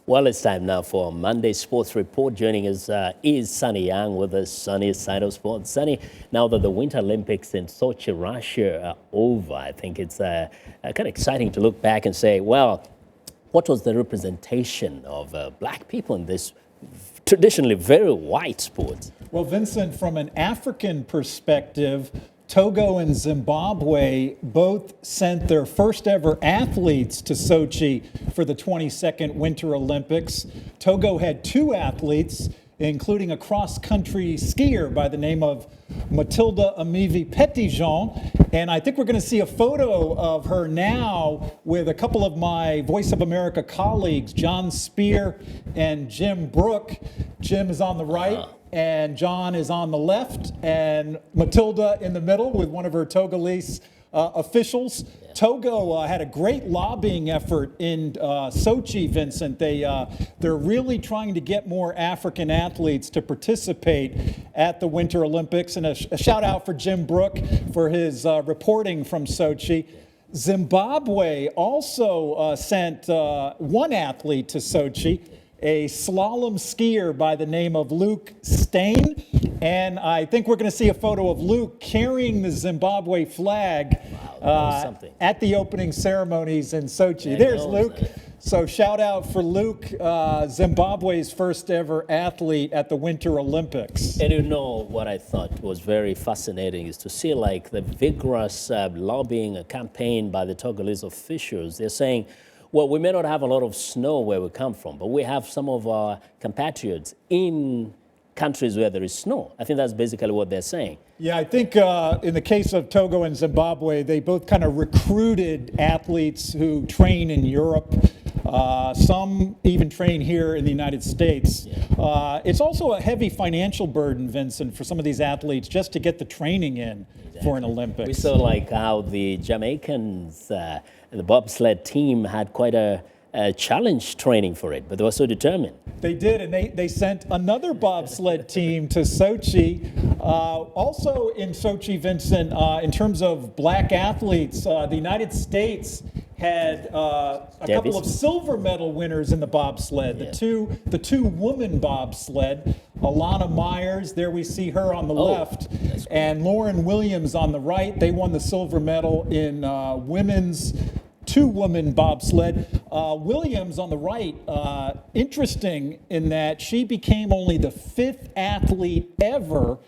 Well, it's time now for Monday Sports Report. Joining us is Sonny Young with us, Sonny Side of Sports. Sonny, now that the Winter Olympics in Sochi, Russia are over, I think it's kind of exciting to look back and say, well, what was the representation of black people in this traditionally very white sport? Well, Vincent, from an African perspective, Togo and Zimbabwe both sent their first ever athletes to Sochi for the 22nd Winter Olympics. Togo had two athletes, including a cross-country skier by the name of Mathilde Amivi Petitjean. And I think we're going to see a photo of her now with a couple of my Voice of America colleagues, John Spear and Jim Brook. Jim is on the right. And John is on the left, and Matilda in the middle with one of her Togolese officials. Yeah. Togo had a great lobbying effort in Sochi, Vincent. They're really trying to get more African athletes to participate at the Winter Olympics. And a shout out for Jim Brook for his reporting from Sochi. Zimbabwe also sent one athlete to Sochi, a slalom skier by the name of Luke Stain. And I think we're going to see a photo of Luke carrying the Zimbabwe flag at the opening ceremonies in Sochi. There's Luke. So shout out for Luke, Zimbabwe's first ever athlete at the Winter Olympics. And you know what I thought was very fascinating is to see like the vigorous lobbying campaign by the Togolese officials. They're saying, well, we may not have a lot of snow where we come from, but we have some of our compatriots in countries where there is snow. I think that's basically what they're saying. Yeah, I think in the case of Togo and Zimbabwe, they both kind of recruited athletes who train in Europe. Some even train here in the United States. Yeah. It's also a heavy financial burden, Vincent, for some of these athletes just to get the training in for an Olympics. We saw like how the Jamaicans, the bobsled team had quite a challenge training for it, but they were so determined. They did, and they sent another bobsled team to Sochi. Also in Sochi, Vincent, in terms of black athletes, the United States had a couple of silver medal winners in the bobsled. Yeah. The two woman bobsled, Alana Myers, there we see her on the left, and Lauren Williams on the right. They won the silver medal in women's two-woman bobsled. Williams on the right, interesting in that she became only the fifth athlete ever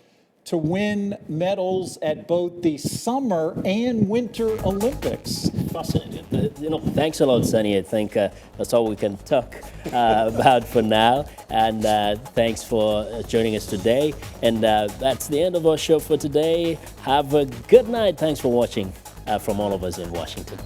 to win medals at both the Summer and Winter Olympics. Fascinating. Thanks a lot, Sonny. I think that's all we can talk about for now. And thanks for joining us today. And that's the end of our show for today. Have a good night. Thanks for watching from all of us in Washington.